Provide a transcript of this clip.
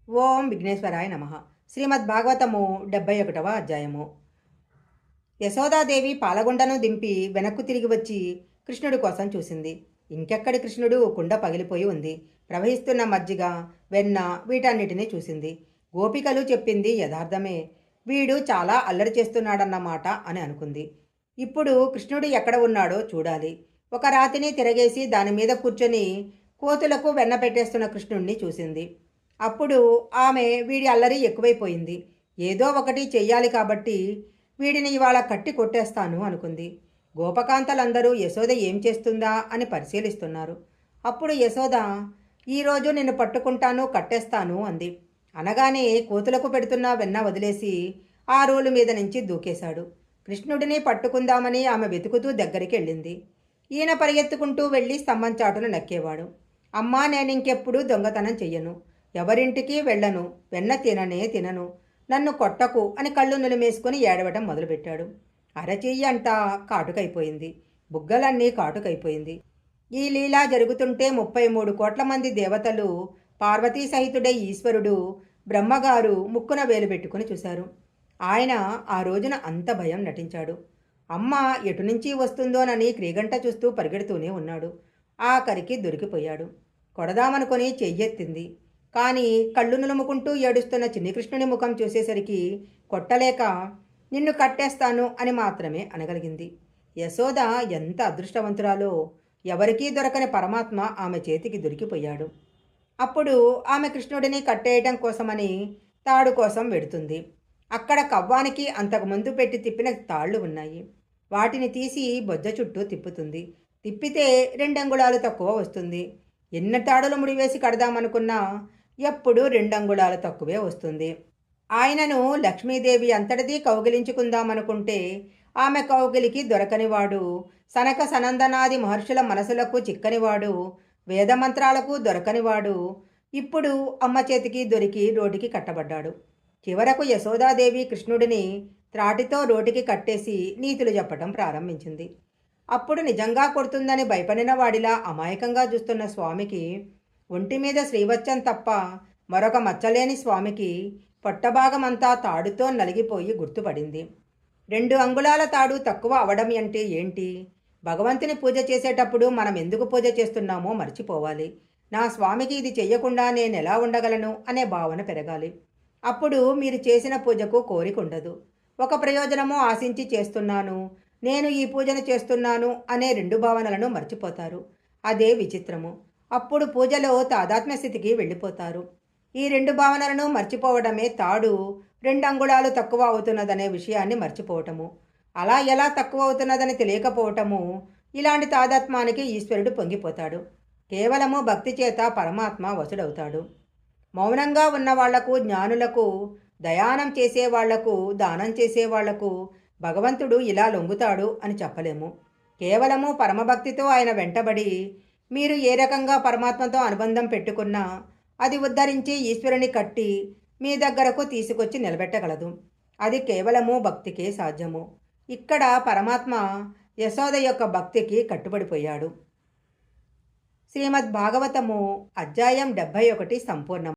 ఓం విఘ్నేశ్వరాయ నమ. శ్రీమద్ భాగవతము 71వ అధ్యాయము. యశోదాదేవి పాలగుండను దింపి వెనక్కు తిరిగి వచ్చి కృష్ణుడి కోసం చూసింది. ఇంకెక్కడి కృష్ణుడు, కుండ పగిలిపోయి ఉంది. ప్రవహిస్తున్న మజ్జిగ, వెన్న వీటన్నిటినీ చూసింది. గోపికలు చెప్పింది యథార్థమే. వీడు చాలా అల్లరి చేస్తున్నాడన్నమాట అని అనుకుంది. ఇప్పుడు కృష్ణుడు ఎక్కడ ఉన్నాడో చూడాలి. ఒక రాతిని తిరగేసి దానిమీద కూర్చొని కోతులకు వెన్న పెట్టేస్తున్న కృష్ణుణ్ణి చూసింది. అప్పుడు ఆమె వీడి అల్లరి ఎక్కువైపోయింది. ఏదో ఒకటి చెయ్యాలి కాబట్టి వీడిని ఇవాళ కట్టి కొట్టేస్తాను అనుకుంది. గోపకాంతలందరూ యశోద ఏం చేస్తుందా అని పరిశీలిస్తున్నారు. అప్పుడు యశోద, ఈరోజు నిన్ను పట్టుకుంటాను, కట్టేస్తాను అంది. అనగానే కోతులకు పెడుతున్న వెన్న వదిలేసి ఆ రోలు మీద నుంచి దూకేశాడు. కృష్ణుడిని పట్టుకుందామని ఆమె వెతుకుతూ దగ్గరికి వెళ్ళింది. ఈయన పరిగెత్తుకుంటూ వెళ్ళి స్తంభం చాటును నక్కేవాడు. అమ్మా, నేనింకెప్పుడు దొంగతనం చెయ్యను, ఎవరింటికి వెళ్ళను, వెన్న తినను, నన్ను కొట్టకు అని కళ్ళు నులిమేసుకుని ఏడవటం మొదలుపెట్టాడు. అరచెయ్యి అంతా కాటుకైపోయింది, బుగ్గలన్నీ కాటుకైపోయింది. ఈ లీలా జరుగుతుంటే 33 కోట్ల మంది దేవతలు, పార్వతీ సహితుడై ఈశ్వరుడు, బ్రహ్మగారు ముక్కున వేలు పెట్టుకుని చూశారు. ఆయన ఆ రోజున అంత భయం నటించాడు. అమ్మ ఎటు నుంచి వస్తుందోనని క్రీగంట చూస్తూ పరిగెడుతూనే ఉన్నాడు. ఆఖరికి దొరికిపోయాడు. కొడదామనుకొని చెయ్యెత్తింది. కానీ కళ్ళు నులుముకుంటూ ఏడుస్తున్న చిన్ని కృష్ణుని ముఖం చూసేసరికి కొట్టలేక నిన్ను కట్టేస్తాను అని మాత్రమే అనగలిగింది. యశోద ఎంత అదృష్టవంతురాలో! ఎవరికీ దొరకని పరమాత్మ ఆమె చేతికి దొరికిపోయాడు. అప్పుడు ఆమె కృష్ణుడిని కట్టేయటం కోసమని తాడు కోసం వెడుతుంది. అక్కడ కవ్వానికి అంతకుముందు పెట్టి తిప్పిన తాళ్ళు ఉన్నాయి. వాటిని తీసి బొజ్జ చుట్టూ తిప్పుతుంది. తిప్పితే 2 అంగుళాలు తక్కువ వస్తుంది. ఎన్ని తాడులు ముడివేసి కడదామనుకున్నా ఎప్పుడు 2 అంగుళాలు తక్కువే వస్తుంది. ఆయనను లక్ష్మీదేవి అంతటిదీ కౌగిలించుకుందామనుకుంటే ఆమె కౌగిలికి దొరకనివాడు, సనక సనందనాది మహర్షుల మనసులకు చిక్కనివాడు, వేదమంత్రాలకు దొరకనివాడు ఇప్పుడు అమ్మ చేతికి దొరికి రోటికి కట్టబడ్డాడు. చివరకు యశోదాదేవి కృష్ణుడిని త్రాటితో రోటికి కట్టేసి నీతులు చెప్పటం ప్రారంభించింది. అప్పుడు నిజంగా కొడుతుందని భయపడిన వాడిలా అమాయకంగా చూస్తున్న స్వామికి, ఒంటి మీద శ్రీవచ్చం తప్ప మరొక మచ్చలేని స్వామికి పొట్టభాగమంతా తాడుతో నలిగిపోయి గుర్తుపడింది. 2 అంగుళాల తాడు తక్కువ అవడం అంటే ఏంటి? భగవంతుని పూజ చేసేటప్పుడు మనం ఎందుకు పూజ చేస్తున్నామో మర్చిపోవాలి. నా స్వామికి ఇది చెయ్యకుండా నేనెలా ఉండగలను అనే భావన పెరగాలి. అప్పుడు మీరు చేసిన పూజకు కోరిక ఉండదు. ఒక ప్రయోజనము ఆశించి చేస్తున్నాను, నేను ఈ పూజను చేస్తున్నాను అనే 2 భావనలను మర్చిపోతారు. అదే విచిత్రము. అప్పుడు పూజలో తాదాత్మ్య స్థితికి వెళ్ళిపోతారు. ఈ 2 భావనలను మర్చిపోవడమే తాడు 2 అంగుళాలు తక్కువ అవుతున్నదనే విషయాన్ని మర్చిపోవటము. అలా ఎలా తక్కువ అవుతున్నదని తెలియకపోవటము. ఇలాంటి తాదాత్మ్యానికి ఈశ్వరుడు పొంగిపోతాడు. కేవలము భక్తి చేత పరమాత్మ వసుడవుతాడు. మౌనంగా ఉన్న వాళ్లకు, జ్ఞానులకు, దయానం చేసేవాళ్లకు, దానం చేసేవాళ్లకు భగవంతుడు ఇలా లొంగుతాడు అని చెప్పలేము. కేవలము పరమభక్తితో ఆయన వెంటబడి మీరు ఏ రకంగా పరమాత్మతో అనుబంధం పెట్టుకున్నా అది ఉద్ధరించి ఈశ్వరుని కట్టి మీ దగ్గరకు తీసుకొచ్చి నిలబెట్టగలదు. అది కేవలము భక్తికే సాధ్యము. ఇక్కడ పరమాత్మ యశోద యొక్క భక్తికి కట్టుబడిపోయాడు. శ్రీమద్ భాగవతము అధ్యాయం 71 సంపూర్ణం.